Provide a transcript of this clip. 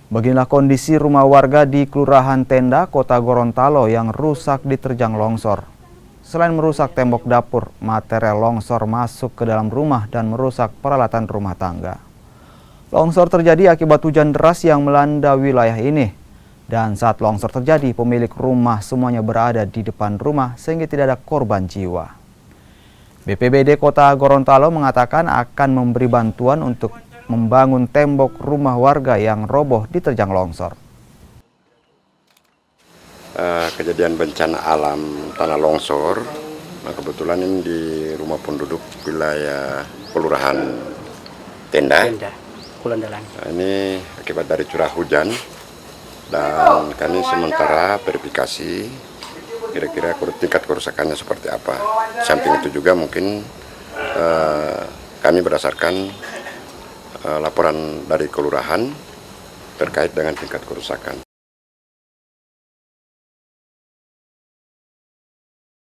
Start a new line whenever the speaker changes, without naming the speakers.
Beginilah kondisi rumah warga di Kelurahan Tenda, Kota Gorontalo yang rusak diterjang longsor. Selain merusak tembok dapur, material longsor masuk ke dalam rumah dan merusak peralatan rumah tangga. Longsor terjadi akibat hujan deras yang melanda wilayah ini. Dan saat longsor terjadi, pemilik rumah semuanya berada di depan rumah sehingga tidak ada korban jiwa. BPBD Kota Gorontalo mengatakan akan memberi bantuan untuk membangun tembok rumah warga yang roboh diterjang longsor.
Kejadian bencana alam tanah longsor, nah kebetulan ini di rumah penduduk wilayah Kelurahan Tenda. Ini akibat dari curah hujan dan kami sementara verifikasi kira-kira tingkat kerusakannya seperti apa. Samping itu juga mungkin kami berdasarkan laporan dari kelurahan terkait dengan tingkat kerusakan.